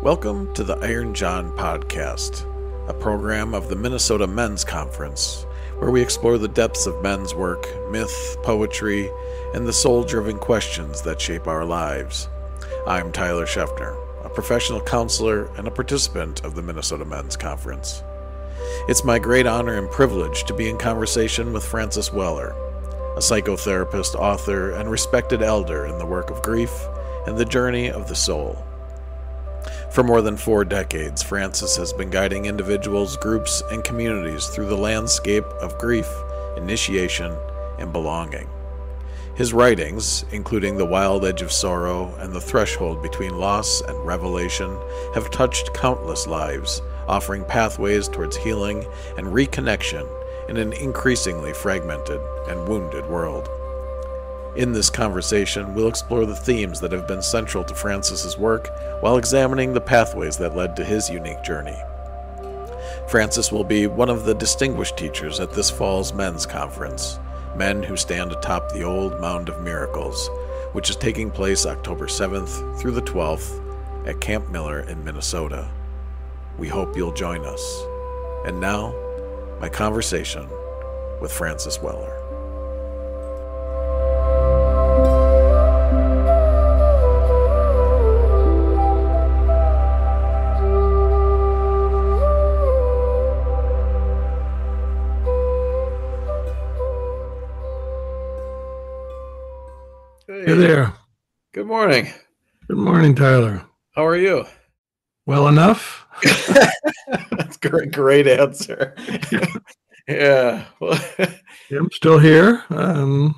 Welcome to the Iron John Podcast, a program of the Minnesota Men's Conference, where we explore the depths of men's work, myth, poetry, and the soul-driven questions that shape our lives. I'm Tyler Schueffner, a professional counselor and a participant of the Minnesota Men's Conference. It's my great honor and privilege to be in conversation with Francis Weller, a psychotherapist, author, and respected elder in the work of grief and the journey of the soul. For more than 4 decades, Francis has been guiding individuals, groups, and communities through the landscape of grief, initiation, and belonging. His writings, including The Wild Edge of Sorrow and The Threshold Between Loss and Revelation, have touched countless lives, offering pathways towards healing and reconnection in an increasingly fragmented and wounded world. In this conversation, we'll explore the themes that have been central to Francis's work while examining the pathways that led to his unique journey. Francis will be one of the distinguished teachers at this fall's men's conference, Men Who Stand Atop the Old Mound of Miracles, which is taking place October 7th through the 12th at Camp Miller in Minnesota. We hope you'll join us. And now, my conversation with Francis Weller. Hey there. Good morning. Good morning, Tyler. How are you? Well enough? That's a great answer. Yeah. Well, I'm still here. and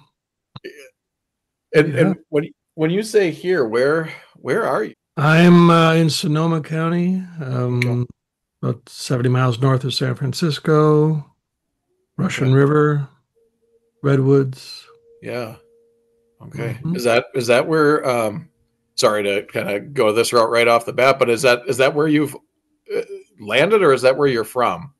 when you say here, where are you? I'm in Sonoma County, about 70 miles north of San Francisco, Russian River, Redwoods. Yeah. Okay. Mm-hmm. Is that where? Sorry to kind of go this route right off the bat, but is that where you've landed, or is that where you're from?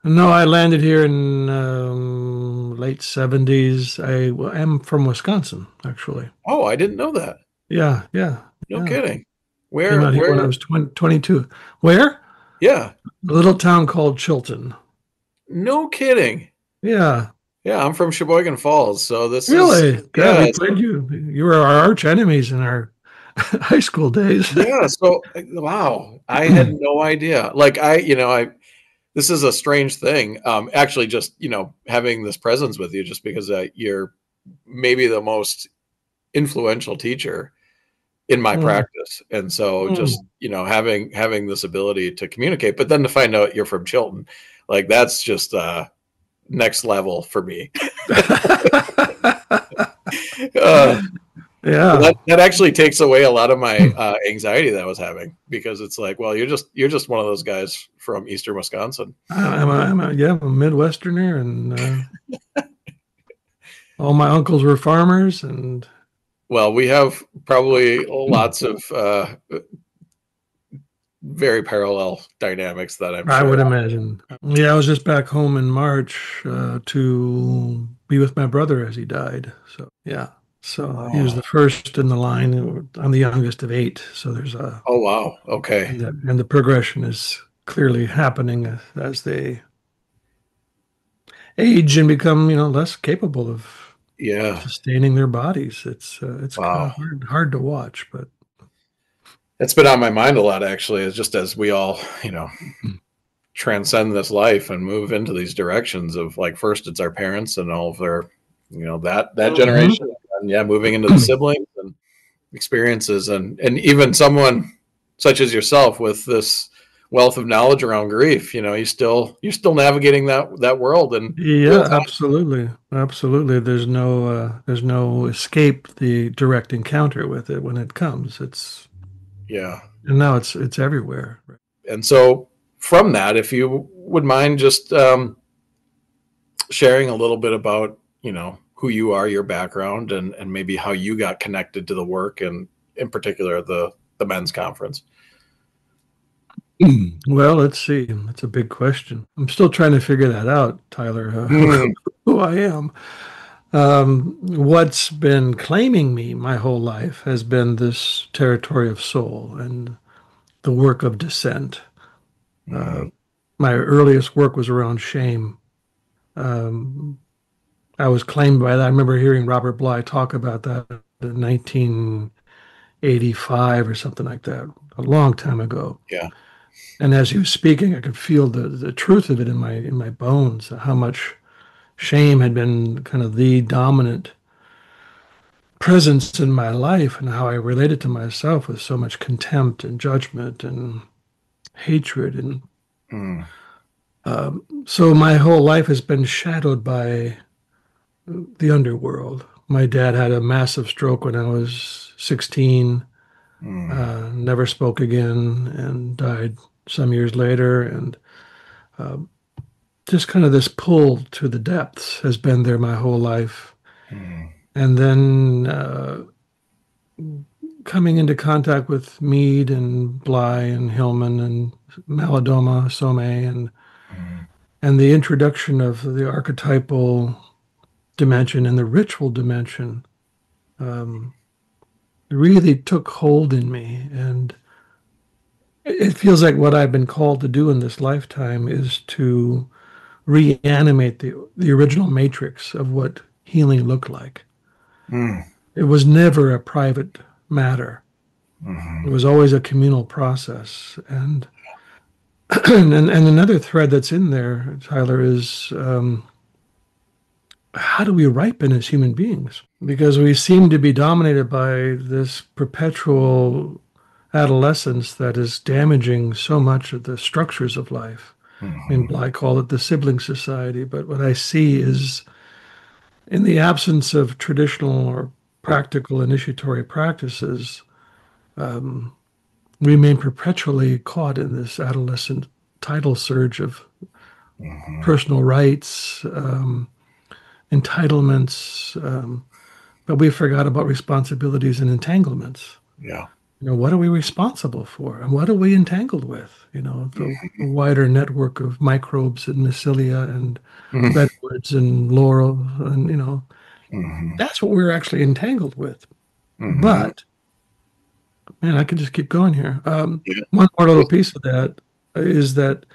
No, I landed here in late 70s. I am from Wisconsin, actually. Oh, I didn't know that. Yeah. No kidding. Came out here when I was 22. Where? Yeah. A little town called Chilton. No kidding. Yeah. Yeah, I'm from Sheboygan Falls, so this really? is yeah. We played you. You were our arch enemies in our high school days. Yeah. So wow, I had no idea. Like this is a strange thing. Actually, just having this presence with you, just because you're maybe the most influential teacher in my practice, and so just having this ability to communicate, but then to find out you're from Chilton, like that's just next level for me. Yeah, that actually takes away a lot of my anxiety that I was having, because it's like, well, you're just one of those guys from Eastern Wisconsin. I'm a Midwesterner, and all my uncles were farmers, and well, we have probably lots of very parallel dynamics that I would imagine. Yeah, I was just back home in March to be with my brother as he died. So yeah. So he was the first in the line. I'm the youngest of 8. So there's a... Oh, wow. Okay. And the progression is clearly happening as they age and become, less capable of sustaining their bodies. It's wow. kind of hard to watch, but it's been on my mind a lot, actually. It's just as we all, transcend this life and move into these directions of, like, first it's our parents and all of their, that generation. And moving into the siblings and experiences, and even someone such as yourself with this wealth of knowledge around grief, you're still navigating that world. And yeah, absolutely. There's no escape the direct encounter with it when it comes. And now it's everywhere. And so from that, if you would mind just sharing a little bit about who you are, your background, and maybe how you got connected to the work, and in particular the men's conference. Well, let's see. That's a big question. I'm still trying to figure that out, Tyler, who I am. What's been claiming me my whole life has been this territory of soul. And the work of descent. Mm-hmm. My earliest work was around shame. Um, I was claimed by that. I remember hearing Robert Bly talk about that in 1985 or something like that, a long time ago. Yeah. And as he was speaking, I could feel the truth of it in my bones, how much shame had been kind of the dominant presence in my life, and how I related to myself with so much contempt and judgment and hatred. And Mm. so my whole life has been shadowed by the underworld. My dad had a massive stroke when I was 16, Mm. never spoke again, and died some years later. And just kind of this pull to the depths has been there my whole life. Mm. And then coming into contact with Mead and Bly and Hillman and Malidoma, Some, Mm. and the introduction of the archetypal dimension and the ritual dimension um, really took hold in me. And it feels like what I've been called to do in this lifetime is to reanimate the original matrix of what healing looked like. Mm. It was never a private matter. It Mm-hmm. was always a communal process. And and another thread that's in there, Tyler, is how do we ripen as human beings? Because we seem to be dominated by this perpetual adolescence that is damaging so much of the structures of life. I Mm-hmm. mean, I call it the sibling society, but what I see is in the absence of traditional or practical initiatory practices, we remain perpetually caught in this adolescent tidal surge of Mm-hmm. personal rights, entitlements, but we forgot about responsibilities and entanglements. Yeah. What are we responsible for, and what are we entangled with? The wider network of microbes and mycelia and Mm-hmm. redwoods and laurel, and Mm-hmm. that's what we're actually entangled with. Mm-hmm. But man, I can just keep going here. Yeah. One more little piece of that is that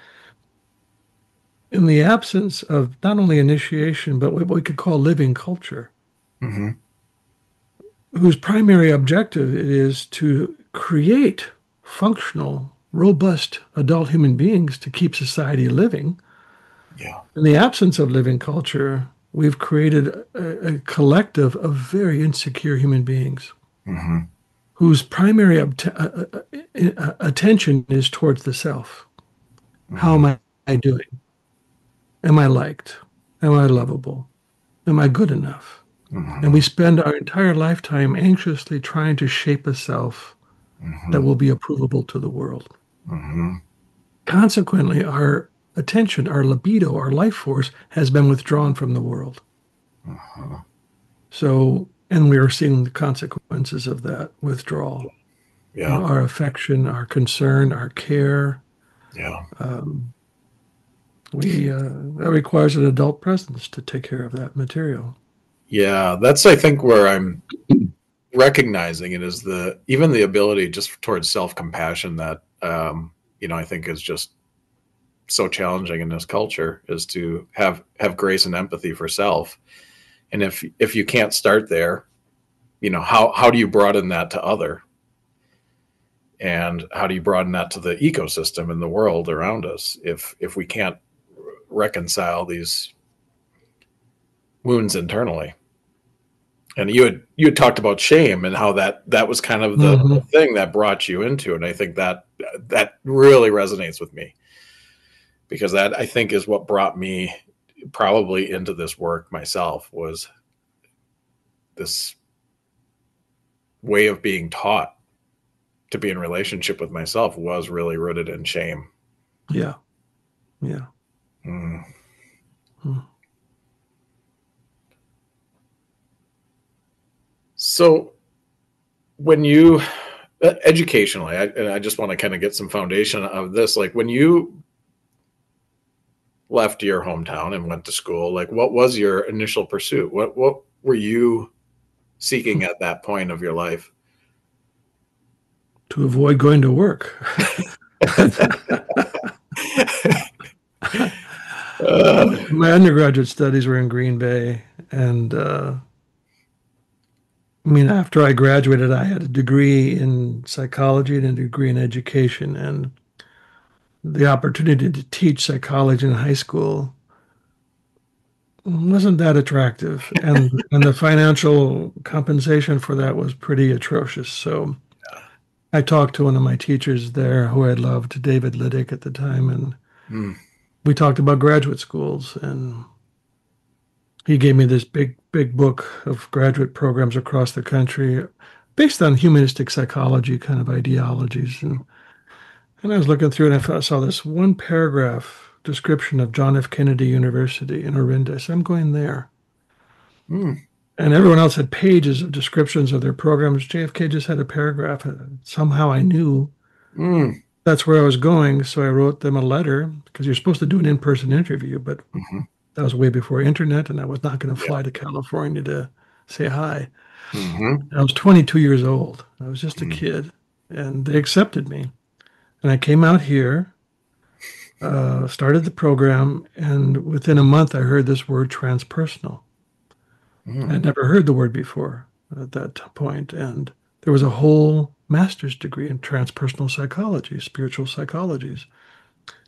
in the absence of not only initiation, but what we could call living culture, Mm-hmm. whose primary objective it is to create functional, robust adult human beings to keep society living. Yeah. In the absence of living culture, we've created a collective of very insecure human beings Mm-hmm. whose primary attention is towards the self. How Mm-hmm. am I doing? Am I liked? Am I lovable? Am I good enough? And Mm-hmm. we spend our entire lifetime anxiously trying to shape a self that Mm-hmm. will be approvable to the world. Mm-hmm. Consequently, our attention, our libido, our life force has been withdrawn from the world. Uh-huh. So, and we are seeing the consequences of that withdrawal. Yeah. Our affection, our concern, our care. Yeah. Um, that requires an adult presence to take care of that material. Yeah. That's, I think, where I'm recognizing it is even the ability just towards self-compassion that, I think is just so challenging in this culture, is to have grace and empathy for self. And if you can't start there, how do you broaden that to other? And how do you broaden that to the ecosystem and the world around us if we can't reconcile these wounds internally? And you had talked about shame and how that was kind of the Mm-hmm. thing that brought you into it. And I think that really resonates with me, because that, I think, is what brought me probably into this work myself, was this way of being taught to be in relationship with myself was really rooted in shame. Yeah. Yeah. Mm. Mm. So when you educationally, and I just want to kind of get some foundation of this, like when you left your hometown and went to school, like what was your initial pursuit? What were you seeking at that point of your life? to avoid going to work. My undergraduate studies were in Green Bay, and I mean, after I graduated, I had a degree in psychology and a degree in education, and the opportunity to teach psychology in high school wasn't that attractive, and the financial compensation for that was pretty atrocious. So I talked to one of my teachers there who I loved, David Liddick at the time, and Mm. we talked about graduate schools, and he gave me this big book of graduate programs across the country based on humanistic psychology kind of ideologies. And I was looking through and I saw this one paragraph description of John F. Kennedy University in Orinda. I said, I'm going there. Mm. And everyone else had pages of descriptions of their programs. JFK just had a paragraph. Somehow I knew Mm. that's where I was going. So I wrote them a letter because you're supposed to do an in-person interview, but Mm-hmm. that was way before internet, and I was not going to Yeah. fly to California to say hi. Mm-hmm. I was 22 years old. I was just a Mm. kid, and they accepted me. And I came out here, started the program, and within a month, I heard this word transpersonal. Mm. I'd never heard the word before at that point. And there was a whole master's degree in transpersonal psychology, spiritual psychologies.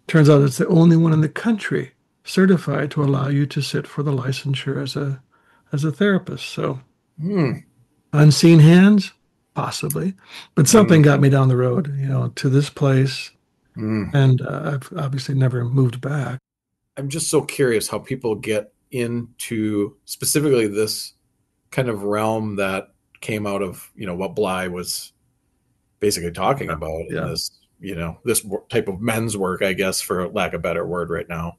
Turns out it's the only one in the country certified to allow you to sit for the licensure as a therapist. So Mm. unseen hands, possibly, but something Mm. got me down the road, to this place, Mm. and I've obviously never moved back. I'm just so curious how people get into specifically this kind of realm that came out of, what Bly was basically talking about in Yeah. this, this type of men's work, I guess, for lack of a better word right now.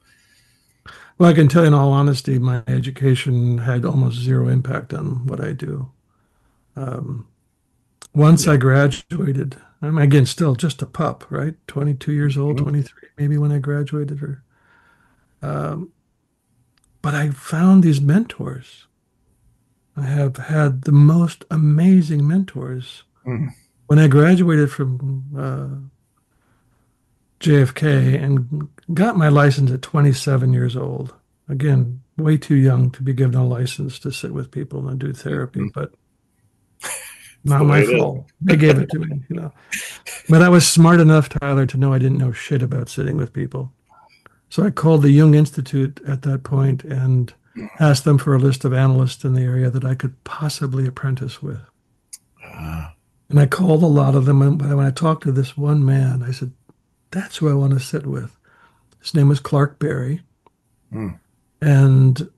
Well, I can tell you in all honesty, my education had almost zero impact on what I do. Um, Once Yeah. I graduated, I'm again still just a pup, right? 22 years old, Mhm. 23 maybe when I graduated, um, but I found these mentors. I have had the most amazing mentors. Mm. When I graduated from JFK and got my license at 27 years old, again, way too young to be given a license to sit with people and do therapy, Mhm. but It's not the way my it is. fault. They gave it to me. But I was smart enough, Tyler, to know I didn't know shit about sitting with people. So I called the Jung Institute at that point and asked them for a list of analysts in the area that I could possibly apprentice with. Uh, And I called a lot of them. And when I talked to this one man, I said, that's who I want to sit with. His name was Clark Berry. mm. And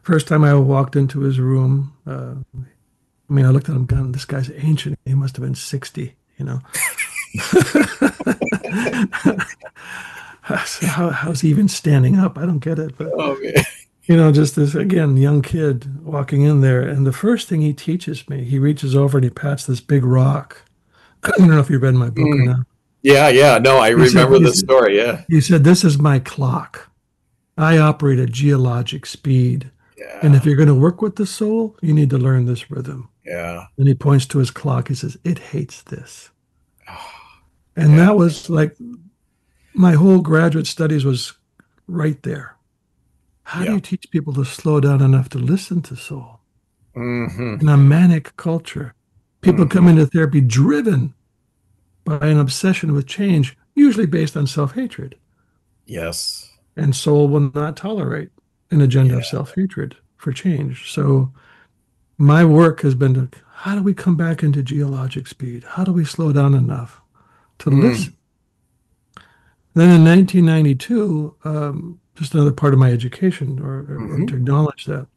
first time I walked into his room, I looked at him, going, this guy's ancient. He must have been 60. How's he even standing up? I don't get it. But, Oh, man. just this, again, young kid walking in there. And the first thing he teaches me, he reaches over and he pats this big rock. I don't know if you read my book or Mm. not. Yeah. No, I He said, remember this story. Yeah. he said, this is my clock. I operate at geologic speed. And if Yeah. you're going to work with the soul, you need to learn this rhythm. Yeah. And he points to his clock. He says, it hates this. And Yeah. that was like my whole graduate studies was right there. How do Yeah. you teach people to slow down enough to listen to soul Mm-hmm. in a manic culture? People come Mm-hmm. into therapy driven by an obsession with change, usually based on self-hatred. Yes. And soul will not tolerate an agenda of Yeah. self-hatred for change. So my work has been to how do we come back into geologic speed? How do we slow down enough to Mm. listen? Then in 1992, just another part of my education, or Mm-hmm. to acknowledge that,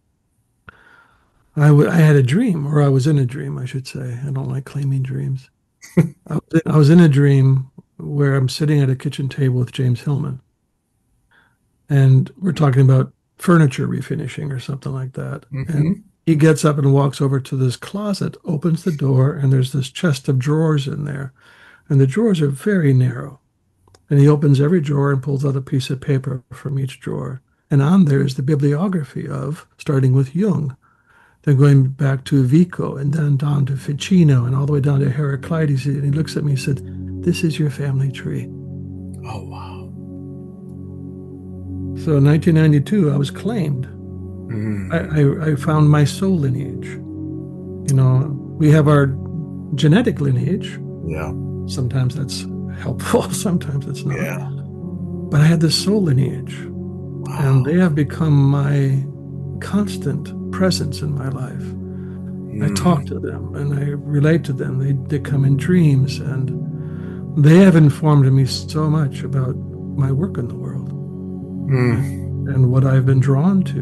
I had a dream, or I was in a dream, I should say. I don't like claiming dreams. I was in a dream where I'm sitting at a kitchen table with James Hillman, and we're talking about furniture refinishing or something like that. And Mm-hmm. he gets up and walks over to this closet, opens the door, and there's this chest of drawers in there. And the drawers are very narrow. And he opens every drawer and pulls out a piece of paper from each drawer. And on there is the bibliography of, starting with Jung, then going back to Vico and then down to Ficino and all the way down to Heraclides. And he looks at me and said, "This is your family tree." Oh, wow. So in 1992, I was claimed. I found my soul lineage. You know, we have our genetic lineage. Yeah. Sometimes that's helpful, sometimes it's not. Yeah. But I had this soul lineage, Wow. and they have become my constant presence in my life. I talk to them and I relate to them. They come in dreams, and they have informed me so much about my work in the world and what I've been drawn to.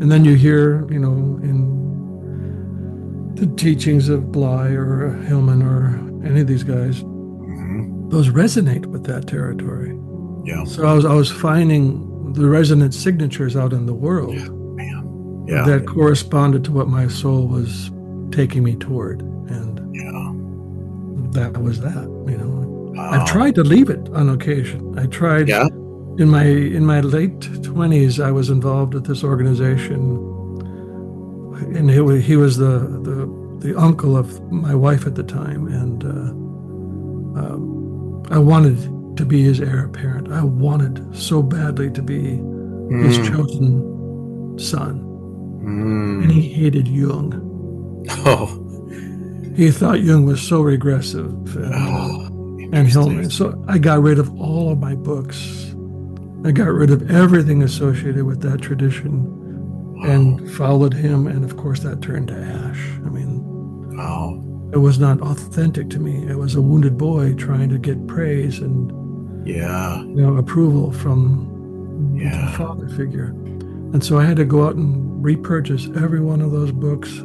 And then you hear, you know, in the teachings of Bly or Hillman or any of these guys, those resonate with that territory. Yeah. So I was finding the resonant signatures out in the world that corresponded to what my soul was taking me toward, and that was that. You know, I've tried to leave it on occasion. I tried in my late 20s. I was involved with this organization, and he was the uncle of my wife at the time, and I wanted to be his heir apparent. I wanted so badly to be his chosen son. And he hated Jung. Oh. He thought Jung was so regressive and Hillman. So I got rid of all of my books. I got rid of everything associated with that tradition and followed him. And of course, that turned to ash. I mean, it was not authentic to me. It was a wounded boy trying to get praise and approval from the father figure. And so I had to go out and repurchase every one of those books.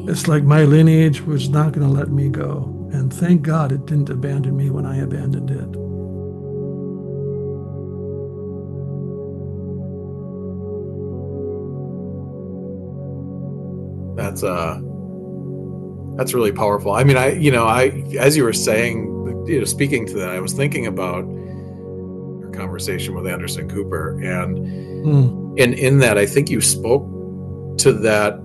It's like my lineage was not going to let me go. And thank God it didn't abandon me when I abandoned it. That's really powerful. I mean, I as you were saying, speaking to that, I was thinking about our conversation with Anderson Cooper, and in that, I think you spoke to that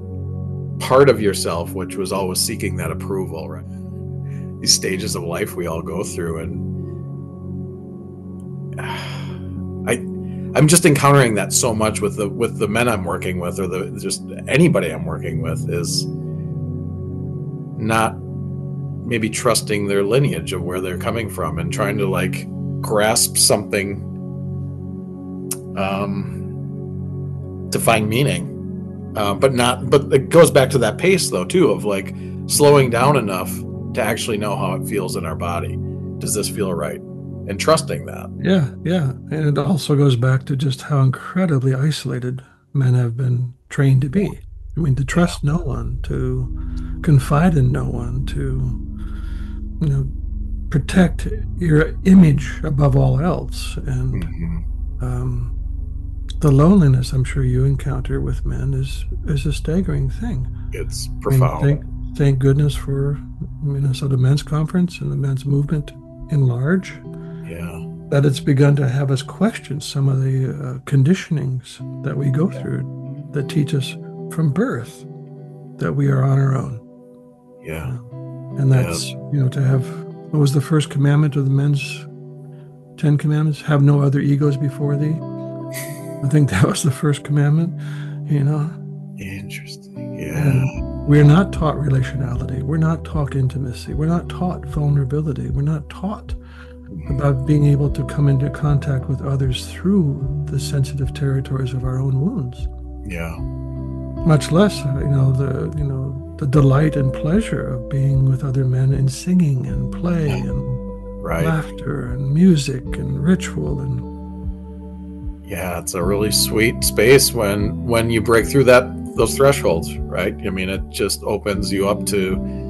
part of yourself, which was always seeking that approval, right? These stages of life we all go through, and I'm just encountering that so much with the men I'm working with, or just anybody I'm working with, is not maybe trusting their lineage of where they're coming from and trying to like grasp something to find meaning, but it goes back to that pace though too, of like slowing down enough to actually know how it feels in our body. Does this feel right? And trusting that. Yeah. And it also goes back to just how incredibly isolated men have been trained to be. I mean, to trust no one, to confide in no one, to protect your image above all else. And the loneliness I'm sure you encounter with men is a staggering thing. It's profound. I mean, thank goodness for Minnesota Men's Conference and the men's movement in large. That it's begun to have us question some of the conditionings that we go through that teach us from birth that we are on our own. And that's, to have, what was the first commandment of the men's 10 commandments? Have no other egos before thee. I think that was the first commandment, Interesting. And we're not taught relationality. We're not taught intimacy. We're not taught vulnerability. We're not taught about being able to come into contact with others through the sensitive territories of our own wounds. Much less, the delight and pleasure of being with other men in singing and play and laughter and music and ritual and. It's a really sweet space when you break through those thresholds, right? I mean, it just opens you up to.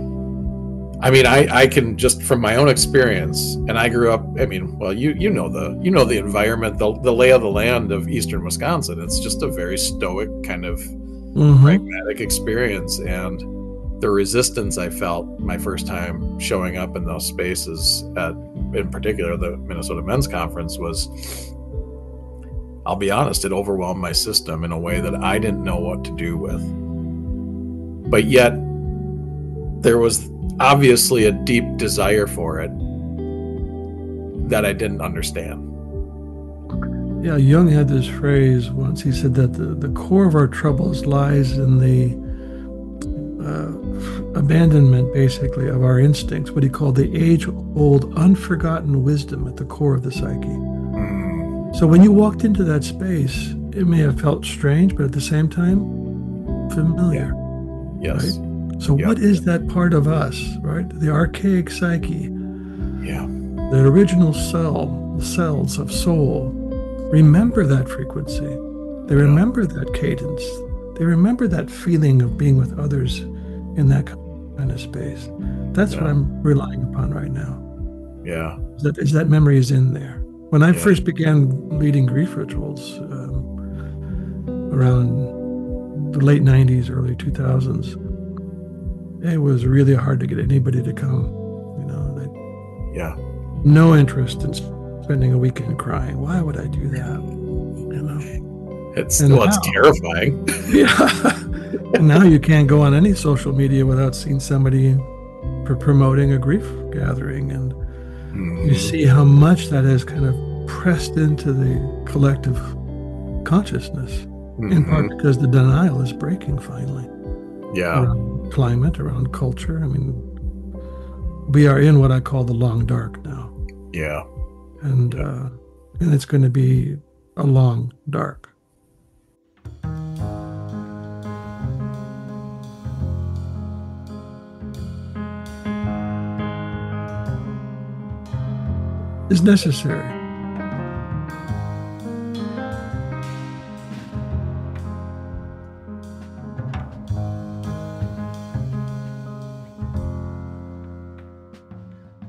I mean, I can just from my own experience, and I grew up. I mean, well, you know the environment, the lay of the land of Eastern Wisconsin. It's just a very stoic kind of pragmatic experience, and the resistance I felt my first time showing up in those spaces, in particular the Minnesota Men's Conference, was, I'll be honest, it overwhelmed my system in a way that I didn't know what to do with. but yet there was obviously a deep desire for it that I didn't understand. Yeah, Jung had this phrase once. He said that the core of our troubles lies in the abandonment, basically, of our instincts, what he called the age-old, unforgotten wisdom at the core of the psyche. So when you walked into that space, it may have felt strange, but at the same time, familiar. Yes. Right? So what is that part of us, right? The archaic psyche, the original cells of soul, remember that frequency. They remember that cadence. They remember that feeling of being with others in that kind of space. That's what I'm relying upon right now. Yeah. Is that memory is in there. When I first began leading grief rituals around the late 90s, early 2000s, it was really hard to get anybody to come. No interest in spending a weekend crying. Why would I do that? It's terrifying. And now you can't go on any social media without seeing somebody promoting a grief gathering, and you see how much that has kind of pressed into the collective consciousness, in part because the denial is breaking finally. Around climate, around culture. I mean, we are in what I call the long dark now. And it's going to be a long dark. Is necessary.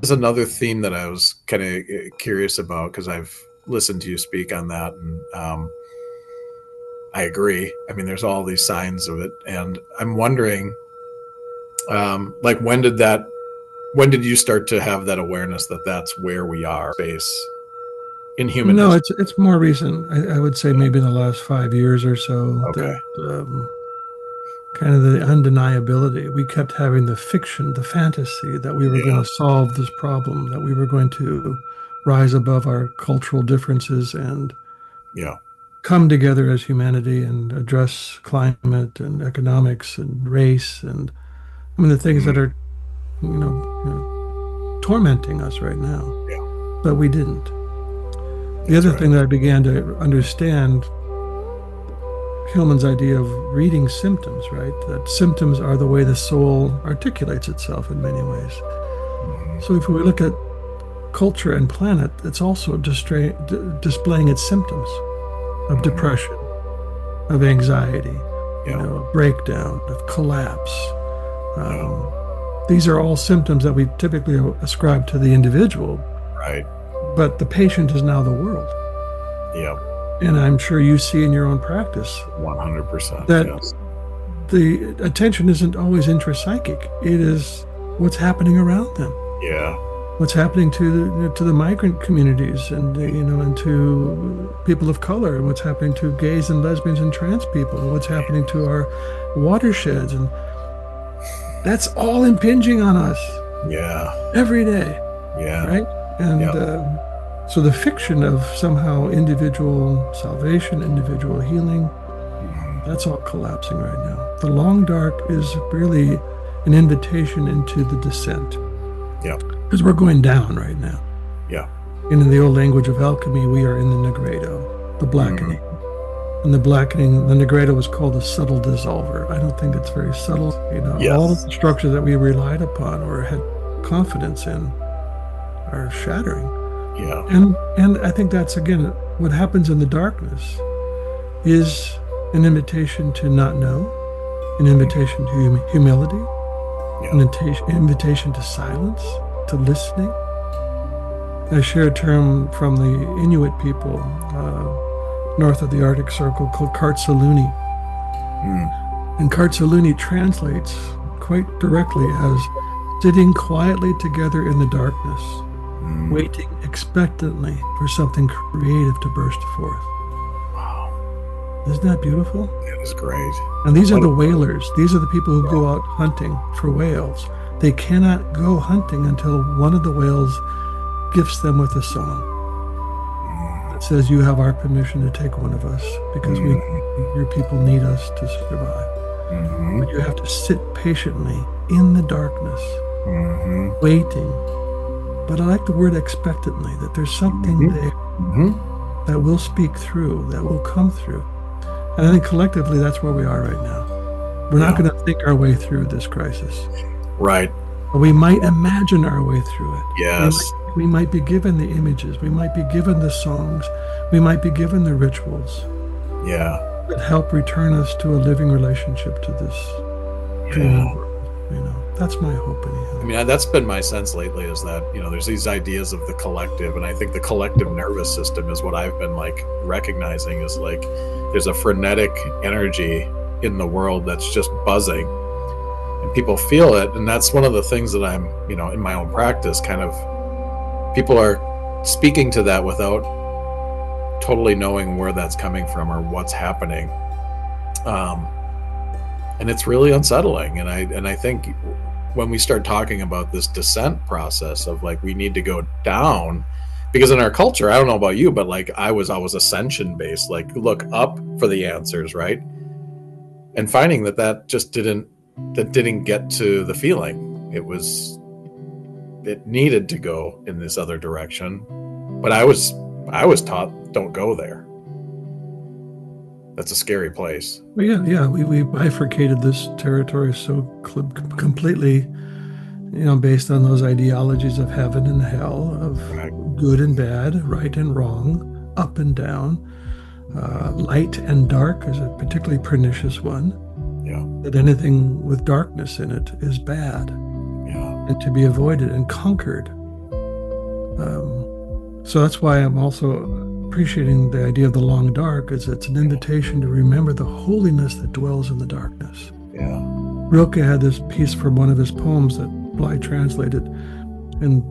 There's another theme that I was kind of curious about, because I've listened to you speak on that, and I agree. I mean, there's all these signs of it, and I'm wondering, like, when did you start to have that awareness that that's where we are, space in human? No, it's more recent. I would say maybe in the last 5 years or so. Okay. That, kind of the undeniability. We kept having the fiction, the fantasy that we were going to solve this problem, that we were going to rise above our cultural differences and come together as humanity and address climate and economics and race and, I mean, the things that are, tormenting us right now. But we didn't. The other thing that I began to understand, Hillman's idea of reading symptoms, right? That symptoms are the way the soul articulates itself in many ways. So if we look at culture and planet, it's also displaying its symptoms of depression, of anxiety, breakdown, of collapse. These are all symptoms that we typically ascribe to the individual. Right. But the patient is now the world. And I'm sure you see in your own practice 100% that the attention isn't always intrapsychic. It is what's happening around them. What's happening to the migrant communities and and to people of color, and what's happening to gays and lesbians and trans people, and what's happening to our watersheds, and that's all impinging on us. Every day. Right. And so the fiction of somehow individual salvation, individual healing, that's all collapsing right now. The long dark is really an invitation into the descent. Because we're going down right now. And in the old language of alchemy, we are in the nigredo, the blackening. And the blackening, the nigredo was called a subtle dissolver. I don't think it's very subtle. All of the structures that we relied upon or had confidence in are shattering. And I think that's, again, what happens in the darkness is an invitation to not know, an invitation to humility, an invitation to silence, to listening. I share a term from the Inuit people north of the Arctic Circle called Kartsaluni. And Kartsaluni translates quite directly as sitting quietly together in the darkness, waiting expectantly for something creative to burst forth. Isn't that beautiful? It is great. And these are the whalers. These are the people who go out hunting for whales. They cannot go hunting until one of the whales gifts them with a song that says, you have our permission to take one of us because your people need us to survive. But you have to sit patiently in the darkness, waiting. But I like the word expectantly, that there's something there that will speak through, that will come through. And I think collectively, that's where we are right now. We're not going to think our way through this crisis. Right. But we might imagine our way through it. Yes. We might be given the images. We might be given the songs. We might be given the rituals. Yeah. That help return us to a living relationship to this dream world. That's my hope anyhow. I mean, that's been my sense lately, is that, there's these ideas of the collective, and I think the collective nervous system is what I've been recognizing is there's a frenetic energy in the world that's just buzzing, and people feel it. And that's one of the things that I'm, in my own practice, kind of, people are speaking to that without totally knowing where that's coming from or what's happening. And it's really unsettling. And I think when we start talking about this descent process of we need to go down, because in our culture, I don't know about you, but I was always ascension based, look up for the answers, right? And finding that just didn't get to the feeling. It needed to go in this other direction, but I was taught, don't go there. That's a scary place. Well, yeah. We bifurcated this territory so completely, based on those ideologies of heaven and hell, of good and bad, right and wrong, up and down, light and dark is a particularly pernicious one. Yeah. That anything with darkness in it is bad. Yeah. And to be avoided and conquered. So that's why I'm also appreciating the idea of the long dark, is it's an invitation to remember the holiness that dwells in the darkness. Yeah. Rilke had this piece from one of his poems that Bly translated, and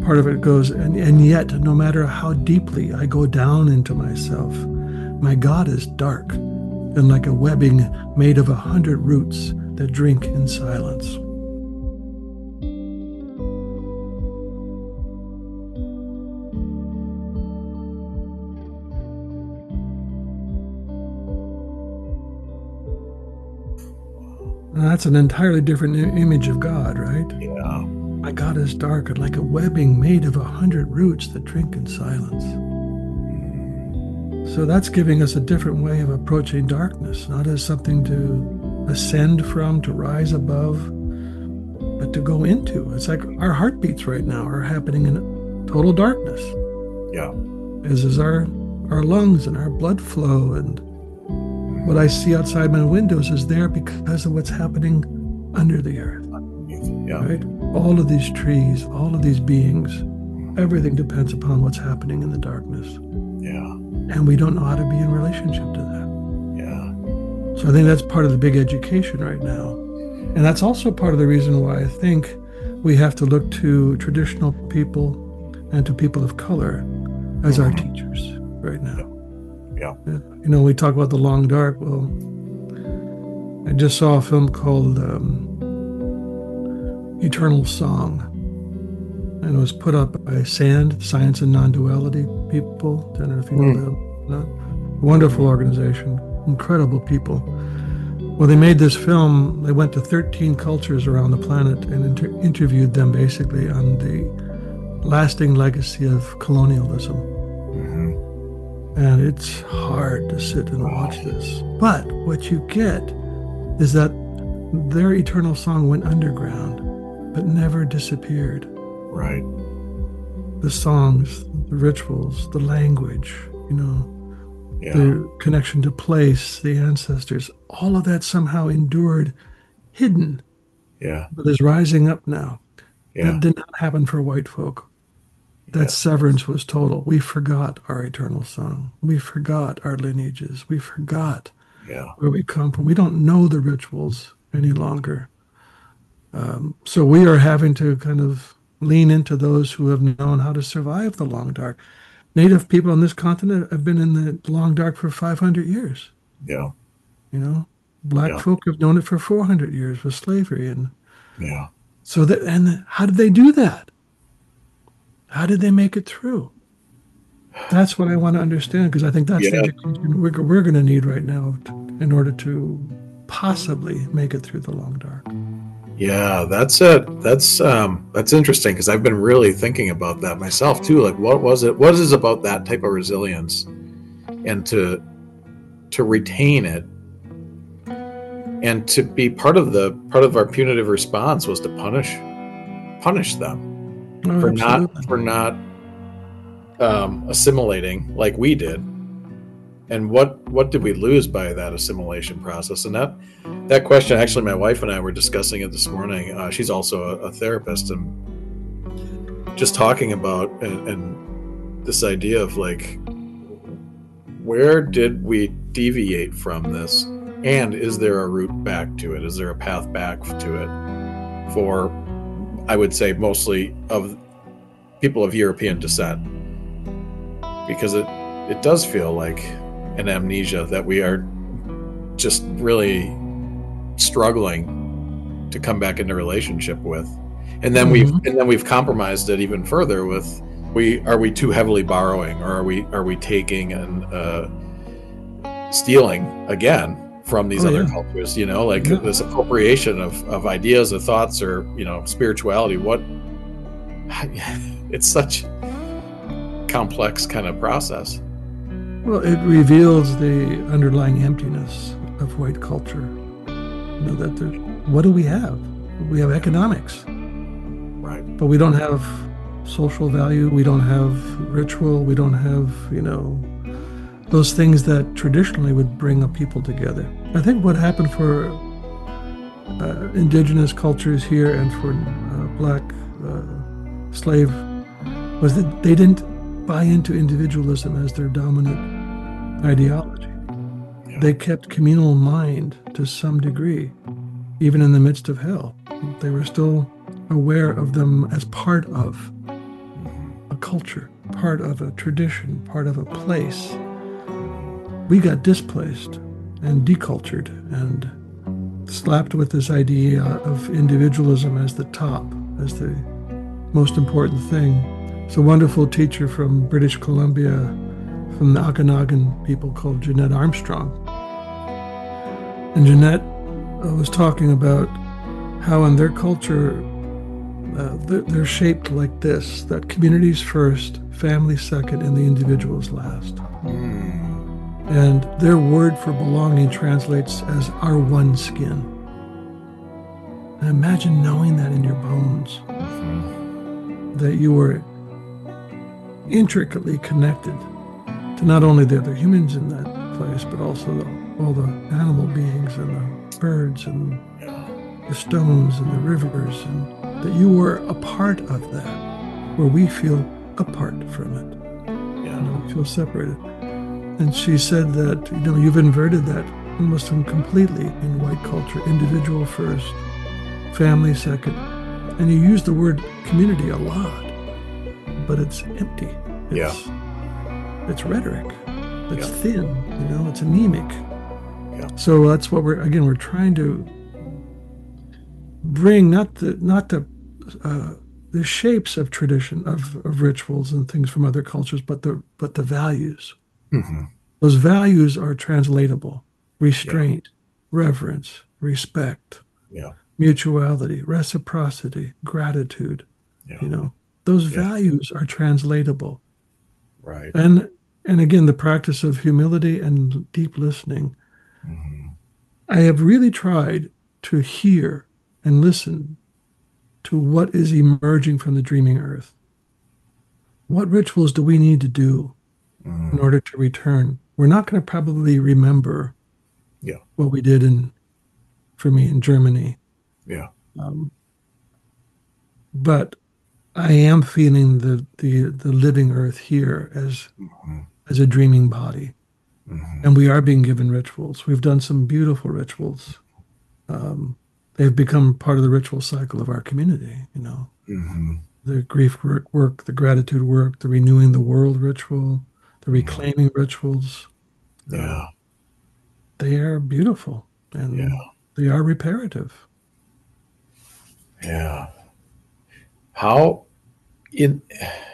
part of it goes, and yet, no matter how deeply I go down into myself, my God is dark, and like a webbing made of 100 roots that drink in silence. And that's an entirely different image of God, right? Yeah. My God is dark and like a webbing made of 100 roots that drink in silence. So that's giving us a different way of approaching darkness, not as something to ascend from, to rise above, but to go into. It's like our heartbeats right now are happening in total darkness. Yeah. As is our lungs and our blood flow, and what I see outside my windows is there because of what's happening under the earth. Yeah. Right? All of these trees, all of these beings, everything depends upon what's happening in the darkness. Yeah. And we don't know how to be in relationship to that. Yeah. So I think that's part of the big education right now. And that's also part of the reason why I think we have to look to traditional people and to people of color as our teachers right now. Yeah. We talk about the long dark. Well, I just saw a film called Eternal Song, and it was put up by SAND, Science and Non-Duality people. I don't know if you know them. No? Wonderful organization, incredible people. Well, they made this film. They went to 13 cultures around the planet and interviewed them basically on the lasting legacy of colonialism. And it's hard to sit and watch this. But what you get is that their eternal song went underground, but never disappeared. Right. The songs, the rituals, the language, the connection to place, the ancestors, all of that somehow endured, hidden. Yeah. But is rising up now. Yeah. That did not happen for white folk. That severance was total. We forgot our eternal song. We forgot our lineages. We forgot where we come from. We don't know the rituals any longer. So we are having to kind of lean into those who have known how to survive the long dark. Native people on this continent have been in the long dark for 500 years. Yeah. You know, black Yeah. folk have known it for 400 years with slavery. And Yeah. so that, and how did they do that? How did they make it through? That's what I want to understand, because I think that's the Yeah. education we're going to need right now in order to possibly make it through the long dark. Yeah, that's it. That's interesting because I've been really thinking about that myself too. Like, what was it? What is it about that type of resilience, and to retain it, and to be part of our punitive response was to punish them Oh, for absolutely. not assimilating like we did. And what did we lose by that assimilation process? And that question, actually, my wife and I were discussing it this morning. She's also a therapist, and just talking about and this idea of like, where did we deviate from this, and is there a route back to it? Is there a path back to it for, I would say, mostly of people of European descent? Because it does feel like an amnesia that we are just really struggling to come back into relationship with. And then we've compromised it even further with, are we too heavily borrowing, or are we taking and stealing again from these other cultures, like this appropriation of ideas or thoughts, or spirituality. It's such complex kind of process. Well, it reveals the underlying emptiness of white culture. That what do we have? We have economics, right? But we don't have social value. We don't have ritual. We don't have, those things that traditionally would bring a people together. I think what happened for indigenous cultures here and for black slave was that they didn't buy into individualism as their dominant ideology. Yeah. They kept communal mind to some degree, even in the midst of hell. They were still aware of them as part of a culture, part of a tradition, part of a place. We got displaced and decultured and slapped with this idea of individualism as the top, as the most important thing. It's a wonderful teacher from British Columbia, from the Okanagan people, called Jeanette Armstrong. And Jeanette was talking about how in their culture, they're shaped like this, that communities first, family second, and the individuals last. And their word for belonging translates as our one skin. And imagine knowing that in your bones, that you were intricately connected to not only the other humans in that place, but also all the animal beings and the birds and the stones and the rivers, and that you were a part of that, where we feel apart from it. We feel separated. And she said that, you've inverted that almost completely in white culture, individual first, family second. And you use the word community a lot, but it's empty. It's rhetoric. It's thin, it's anemic. So that's what we're trying to bring, not the shapes of tradition, of rituals and things from other cultures, but the values. Those values are translatable: restraint, reverence, respect, mutuality, reciprocity, gratitude. Those values are translatable. Right. And again, the practice of humility and deep listening. I have really tried to hear and listen to what is emerging from the dreaming earth. What rituals do we need to do in order to return? We're not going to probably remember what we did for me in Germany. But I am feeling the living earth here as a dreaming body. And we are being given rituals. We've done some beautiful rituals. They've become part of the ritual cycle of our community, The grief work, the gratitude work, the renewing the world ritual, the reclaiming rituals. they are beautiful Yeah. and they are reparative. Yeah. How in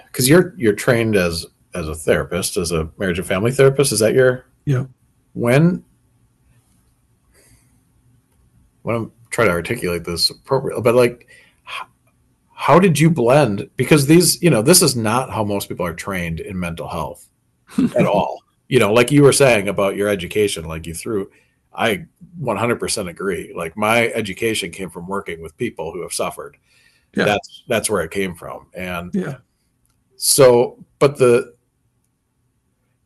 because you're trained as a therapist, as a marriage and family therapist. Is that your Yeah. when when I'm trying to articulate this appropriately, but like how did you blend? Because these, this is not how most people are trained in mental health at No. all. Like you were saying about your education, like you threw, I 100% agree. Like my education came from working with people who have suffered. Yeah. That's where it came from. And Yeah. so, but the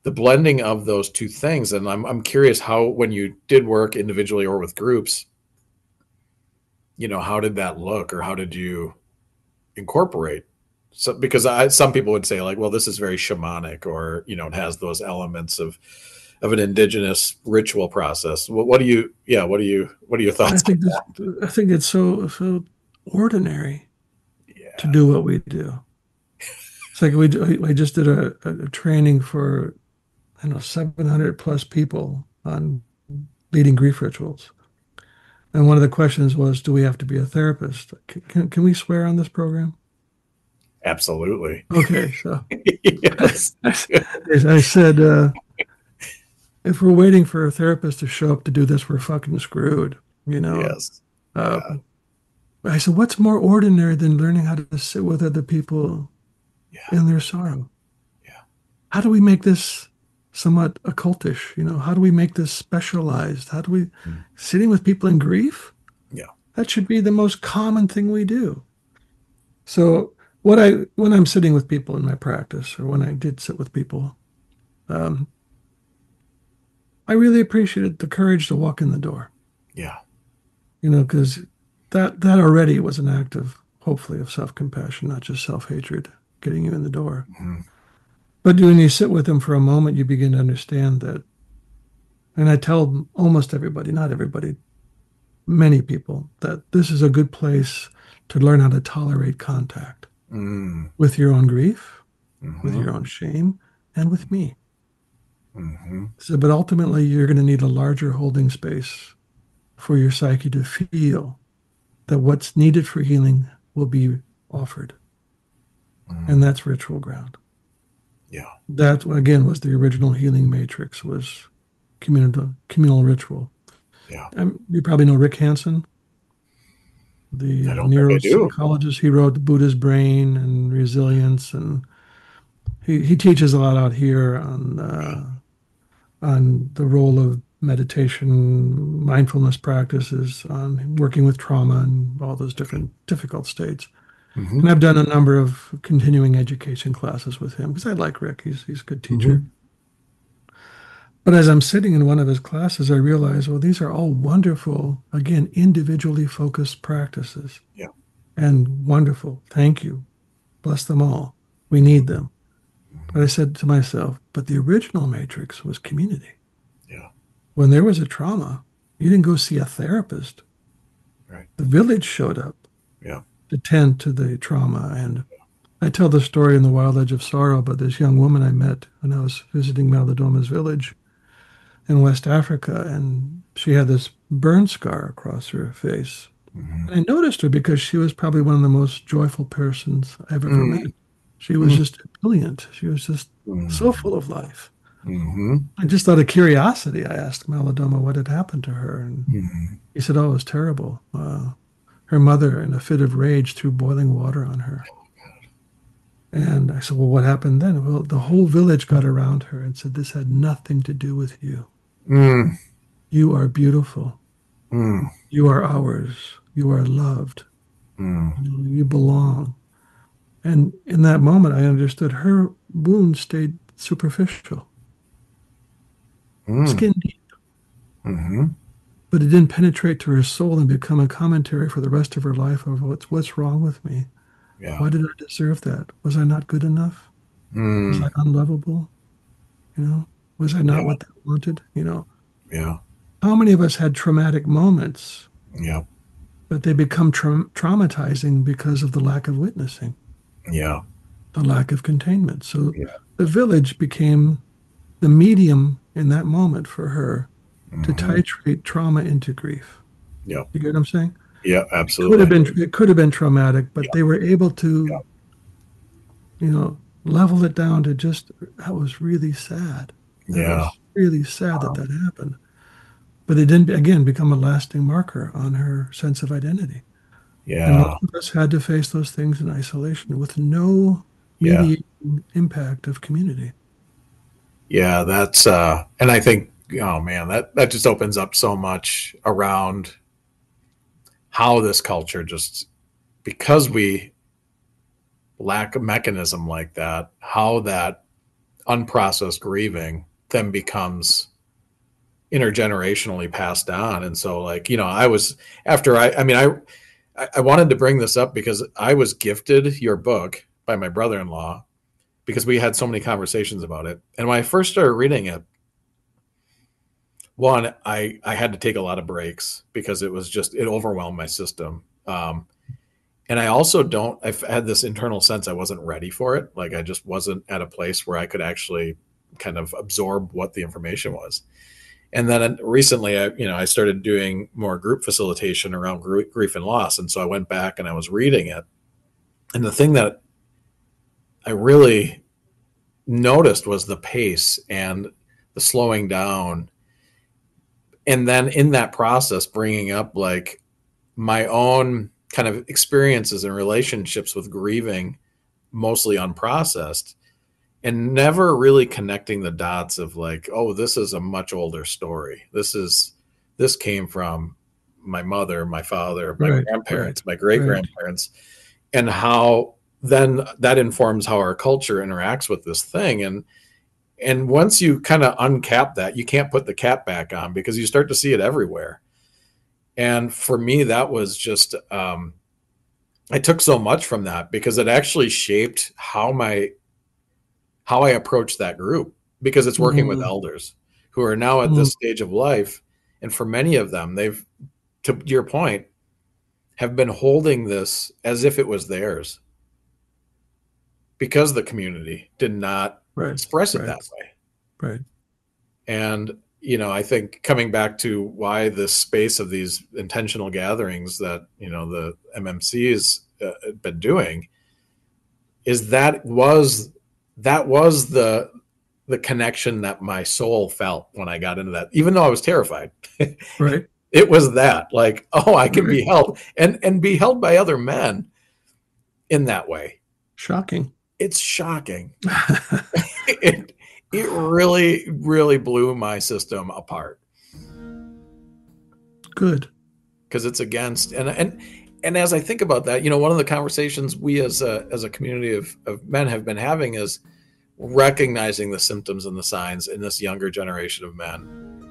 blending of those two things, and I'm curious how, when you did work individually or with groups, how did that look, or how did you incorporate? So, because some people would say like, well, this is very shamanic, or it has those elements of an indigenous ritual process. What do you, yeah, what are your I thoughts on think this, that? I think it's so ordinary to Yeah, do what we do. It's like we just did a training for, I don't know, 700 plus people on leading grief rituals. And one of the questions was, do we have to be a therapist? Can we swear on this program? absolutely. Okay, so Yes. I said, if we're waiting for a therapist to show up to do this, we're fucking screwed. You know, Yes. uh, Yeah. I said, what's more ordinary than learning how to sit with other people Yeah. in their sorrow? Yeah. How do we make this somewhat occultish? How do we make this specialized? How do we Mm. sitting with people in grief? Yeah. That should be the most common thing we do. So when I'm sitting with people in my practice, or when I did sit with people, um, I really appreciated the courage to walk in the door. Yeah. Because that already was an act of, hopefully, of self-compassion, not just self-hatred, getting you in the door. Mhm. But when you sit with them for a moment, you begin to understand that. And I tell almost everybody, not everybody, many people, that this is a good place to learn how to tolerate contact Mm. with your own grief, with Mhm. your own shame, and with me. Mhm. So, but ultimately, you're going to need a larger holding space for your psyche to feel that what's needed for healing will be offered. And Mm. that's ritual ground. Yeah. That, again, was the original healing matrix, was communal ritual. Yeah. You probably know Rick Hansen, the I don't think I do. neuropsychologist. He wrote The Buddha's Brain and Resilience, and he teaches a lot out here on the role of meditation, mindfulness practices, on working with trauma and all those different difficult states. Hmm. And I've done a number of continuing education classes with him because I like Rick. He's a good teacher. Hmm. But as I'm sitting in one of his classes, I realize, well, these are all wonderful, again, individually focused practices, Yeah. and wonderful. Thank you. Bless them all. We need them. But I said to myself, but the original matrix was community. Yeah. When there was a trauma, you didn't go see a therapist. Right. The village showed up Yeah. to tend to the trauma. And I tell the story in The Wild Edge of Sorrow about this young woman I met when I was visiting Maldodoma's village in West Africa. And she had this burn scar across her face. Hmm. And I noticed her because she was probably one of the most joyful persons I've ever met. Mm. She was just brilliant. She was just so Mm. full of life. Hmm. And just out of curiosity, I asked Malodoma what had happened to her. And Hmm. he said, oh, it was terrible. Her mother, in a fit of rage, threw boiling water on her. And I said, well, what happened then? Well, the whole village got around her and said, this had nothing to do with you. Mm. You are beautiful. Mm. You are ours. You are loved. Mm. You belong. And in that moment, I understood her wound stayed superficial, Mm. skin deep, Hmm. but it didn't penetrate to her soul and become a commentary for the rest of her life of what's wrong with me. Yeah. Why did I deserve that? Was I not good enough? Was Mm. I unlovable? Was I not Yeah. what they wanted? Yeah. How many of us had traumatic moments, Yeah. but they become traumatizing because of the lack of witnessing, Yeah. the lack of containment? So Yeah. the village became the medium in that moment for her to titrate trauma into grief. Yeah. You get what I'm saying? Yeah, absolutely. It could have been traumatic, but they were able to, level it down to just, that was really sad. That Yeah. was really sad that happened. But it didn't, again, become a lasting marker on her sense of identity. And Yeah. most of us had to face those things in isolation with no mediating impact of community. Yeah, that's and I think, oh man, that just opens up so much around how this culture just, because we lack a mechanism like that, how that unprocessed grieving then becomes intergenerationally passed on. And so, like, I was, after I wanted to bring this up because I was gifted your book by my brother-in-law because we had so many conversations about it. And when I first started reading it, one, I had to take a lot of breaks because it overwhelmed my system. And I also I've had this internal sense I wasn't ready for it. Like, I just wasn't at a place where I could actually kind of absorb what the information was. And then recently, I started doing more group facilitation around grief and loss. And so I went back and I was reading it. And the thing that I really noticed was the pace and the slowing down. And then in that process, bringing up like my own kind of experiences and relationships with grieving, mostly unprocessed, and never really connecting the dots of like, oh, this is a much older story. This came from my mother, my father, my grandparents, my great grandparents, and how then that informs how our culture interacts with this thing. And once you kind of uncap that, you can't put the cap back on because you start to see it everywhere. And for me, that was just, I took so much from that because it actually shaped how I approach that group, because it's working with elders who are now at this stage of life. And for many of them, they've, to your point, have been holding this as if it was theirs because the community did not express it that way. Right. And, I think coming back to why this space of these intentional gatherings that, the MMCs been doing is that was the connection that my soul felt when I got into that, even though I was terrified. Right. It was that, like, oh, I can be held and be held by other men in that way. Shocking. It's shocking. It really, really blew my system apart. Good. Because it's against, and as I think about that, one of the conversations we as a community of men have been having is recognizing the symptoms and the signs in this younger generation of men.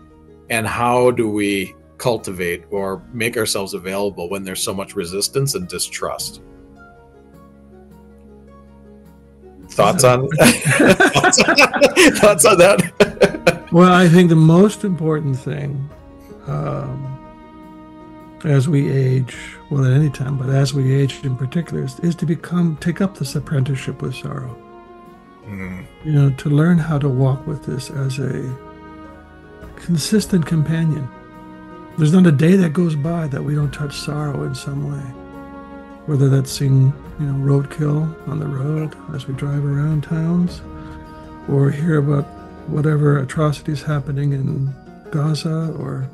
And how do we cultivate or make ourselves available when there's so much resistance and distrust? Thoughts on that? Well, I think the most important thing as we age, well, at any time, but as we age in particular, is to take up this apprenticeship with sorrow. To learn how to walk with this as a consistent companion. There's not a day that goes by that we don't touch sorrow in some way. Whether that's seeing, roadkill on the road as we drive around towns, or hear about whatever atrocities happening in Gaza, or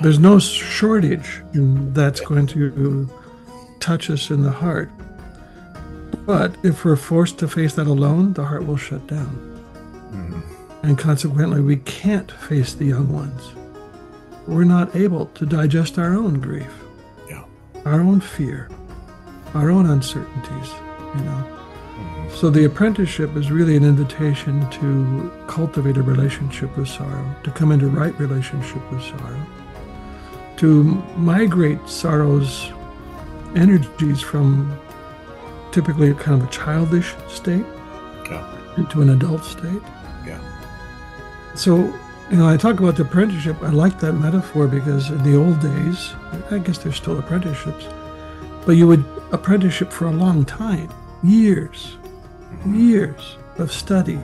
there's no shortage that's going to touch us in the heart. But if we're forced to face that alone, the heart will shut down. And consequently, we can't face the young ones. We're not able to digest our own grief, our own fear, our own uncertainties, So the apprenticeship is really an invitation to cultivate a relationship with sorrow, to come into right relationship with sorrow, to migrate sorrow's energies from typically kind of a childish state into an adult state. So, I talk about the apprenticeship. I like that metaphor because in the old days, I guess there's still apprenticeships, but you would apprenticeship for a long time, years of study,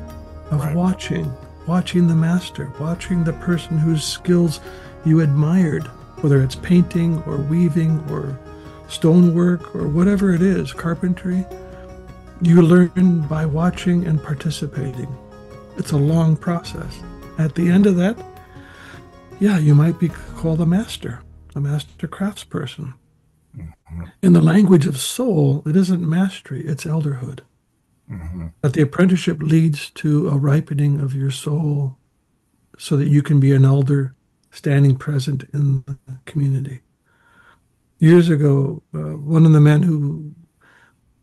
of watching, watching the master, watching the person whose skills you admired, whether it's painting or weaving or stonework or whatever it is, carpentry. You learn by watching and participating. It's a long process. At the end of that, yeah, you might be called a master craftsperson. Mm-hmm. In the language of soul, it isn't mastery, it's elderhood. Mm-hmm. That the apprenticeship leads to a ripening of your soul so that you can be an elder standing present in the community. Years ago, one of the men who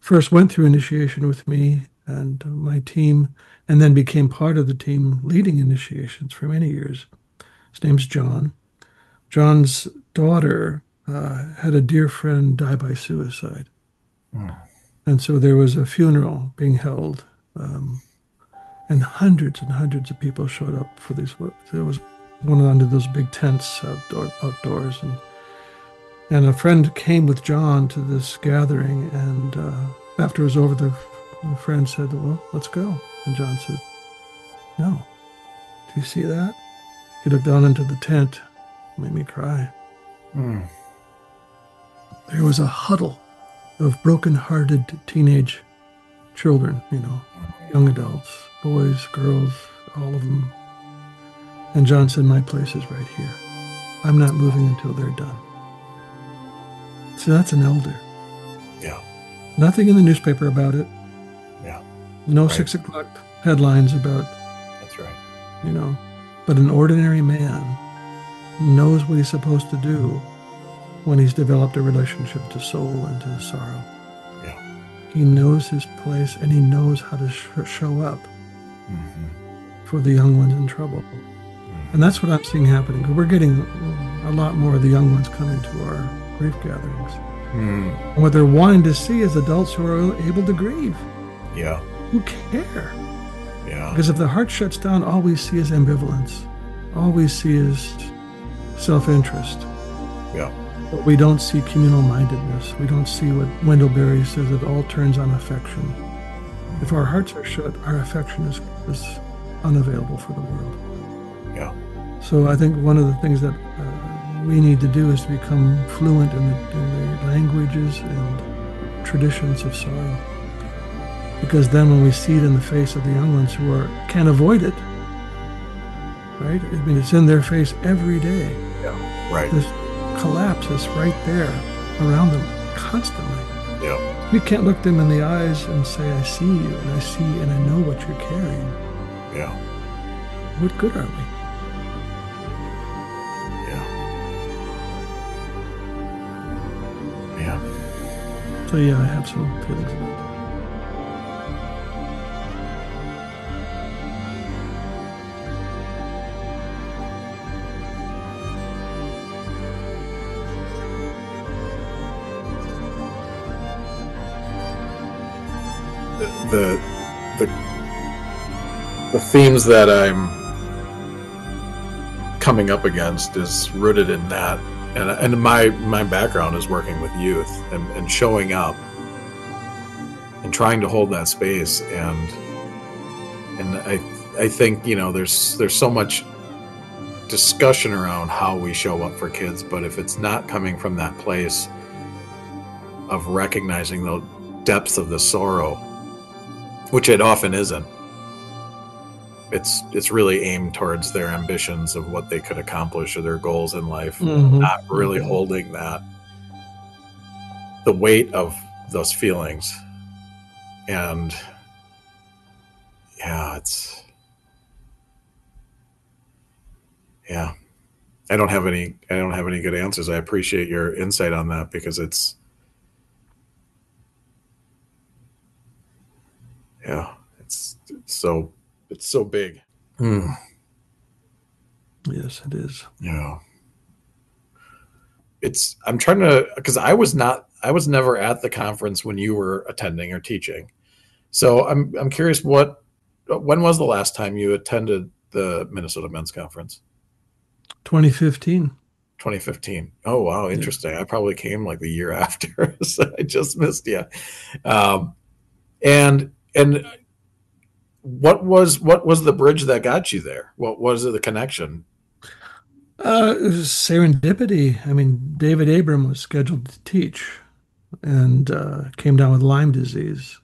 first went through initiation with me and my team, and then became part of the team leading initiations for many years, his name's John. John's daughter had a dear friend die by suicide. Mm. And so there was a funeral being held, and hundreds of people showed up for these. There was one under those big tents outdoors. And a friend came with John to this gathering, and after it was over, the friend said, well, let's go. And John said, no. Do you see that? He looked down into the tent. It made me cry. Mm. There was a huddle of broken-hearted teenage children, young adults, boys, girls, all of them. And John said, my place is right here. I'm not moving until they're done. So that's an elder. Yeah. Nothing in the newspaper about it. Yeah. No right. 6 o'clock headlines about. That's right. But an ordinary man knows what he's supposed to do when he's developed a relationship to soul and to sorrow. Yeah. He knows his place, and he knows how to show up for the young ones in trouble. Mm-hmm. And that's what I'm seeing happening. We're getting a lot more of the young ones coming to our grief gatherings. Mm. And what they're wanting to see is adults who are able to grieve. Yeah. Who care? Yeah. Because if the heart shuts down, all we see is ambivalence. All we see is self-interest. Yeah. But we don't see communal mindedness. We don't see what Wendell Berry says, it all turns on affection. If our hearts are shut, our affection is unavailable for the world. Yeah. So I think one of the things that we need to do is to become fluent in the languages and traditions of sorrow. Because then when we see it in the face of the young ones who can't avoid it, right? I mean, it's in their face every day. Yeah, right. This collapse is right there around them constantly. Yeah. We can't look them in the eyes and say, I see you, and I see and I know what you're carrying. Yeah. What good are we? Yeah. So yeah, I have some feelings about that. The themes that I'm coming up against is rooted in that, and my background is working with youth and showing up and trying to hold that space, and I think there's so much discussion around how we show up for kids, but if it's not coming from that place of recognizing the depths of the sorrow, which it often isn't. It's really aimed towards their ambitions of what they could accomplish or their goals in life, not really holding the weight of those feelings. And yeah, I don't have any good answers. I appreciate your insight on that, because it's so big. Yes, it is. Yeah. I'm trying to, because I was never at the conference when you were attending or teaching. So I'm curious, when was the last time you attended the Minnesota Men's Conference? 2015. 2015. Oh, wow. Interesting. Yeah. I probably came like the year after, so I just missed you. And what was the bridge that got you there? What was it, the connection? It was serendipity. I mean, David Abram was scheduled to teach and came down with Lyme disease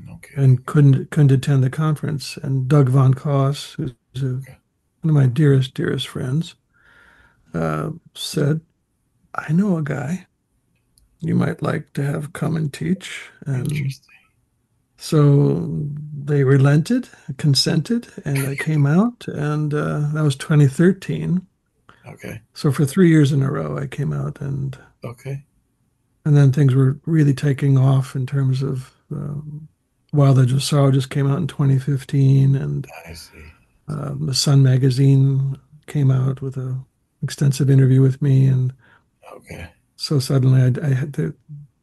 No kidding. and couldn't attend the conference. And Doug Von Koss, who's Okay. one of my dearest friends, said, "I know a guy you might like to have come and teach." And Interesting. so they relented, consented, and I came out, and that was 2013. Okay. So for 3 years in a row, I came out, Okay. and then things were really taking off in terms of Wild Edge of Sorrow just came out in 2015, and I see. the Sun magazine came out with a extensive interview with me, and Okay. so suddenly I had the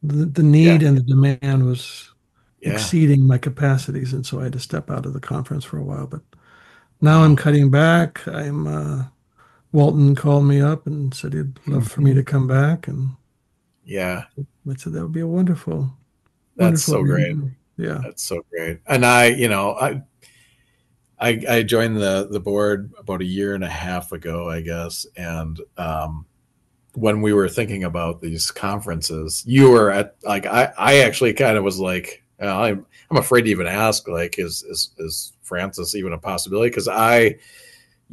Yeah. need and the demand was Yeah. exceeding my capacities, and so I had to step out of the conference for a while. But now I'm Wow. cutting back. I'm Walton called me up and said he'd love for me Mhm. to come back, and Yeah. I said that would be a wonderful, That's wonderful so great. reunion. Yeah. That's so great. And I joined the board about a year and a half ago, I guess. And when we were thinking about these conferences, you were at, like, I actually kind of was like, I'm afraid to even ask, like, is Francis even a possibility? Because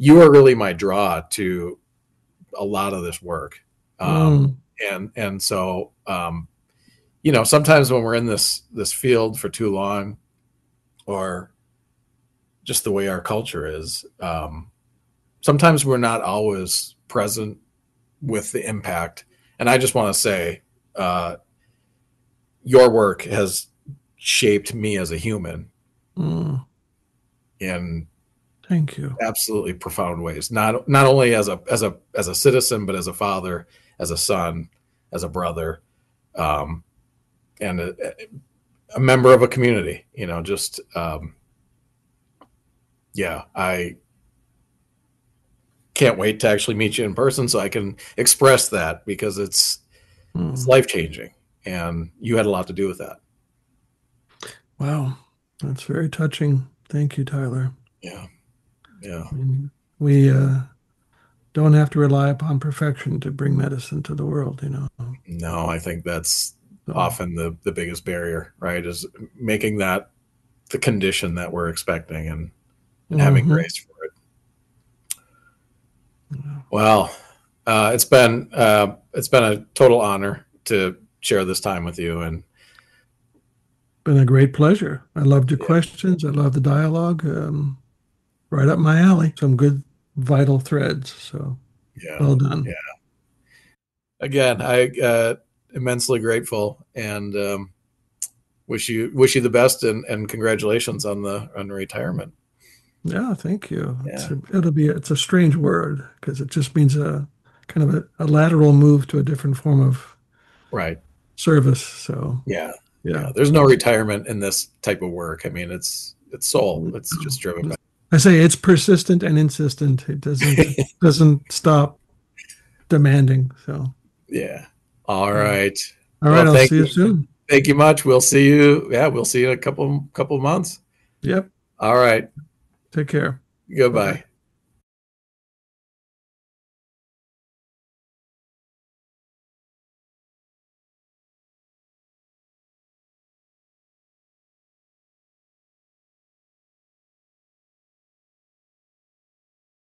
you are really my draw to a lot of this work. Um, Mm, and so, sometimes when we're in this field for too long, or just the way our culture is, sometimes we're not always present with the impact. And I just want to say, uh, your work has shaped me as a human mm, in thank you. absolutely profound ways. Not only as a citizen, but as a father, as a son, as a brother, um, and a member of a community. Just yeah, I can't wait to actually meet you in person so I can express that, because it's Mm. life changing, and you had a lot to do with that. Wow, that's very touching. Thank you, Tyler. Yeah, yeah. I mean, we don't have to rely upon perfection to bring medicine to the world, you know. No, I think that's So, often the biggest barrier, right? Is making that the condition that we're expecting, and having mhm. grace for it. Well, it's been a total honor to share this time with you, and Been a great pleasure. I loved your yeah, questions. I love the dialogue. Right up my alley. Some good vital threads. So yeah, well done. yeah. Again, I immensely grateful, and wish you the best, and congratulations on the retirement. Yeah, thank you. Yeah, It's a strange word because it just means a kind of a lateral move to a different form of right. service. So Yeah, yeah. yeah. There's no retirement in this type of work. I mean, it's soul. It's just driven by. I say it's persistent and insistent. It doesn't stop demanding. So Yeah. All yeah. right. All Well, right, I'll see you soon. thank you much. We'll see you. Yeah, we'll see you in a couple months. Yep. All right. Take care. Bye bye. Goodbye.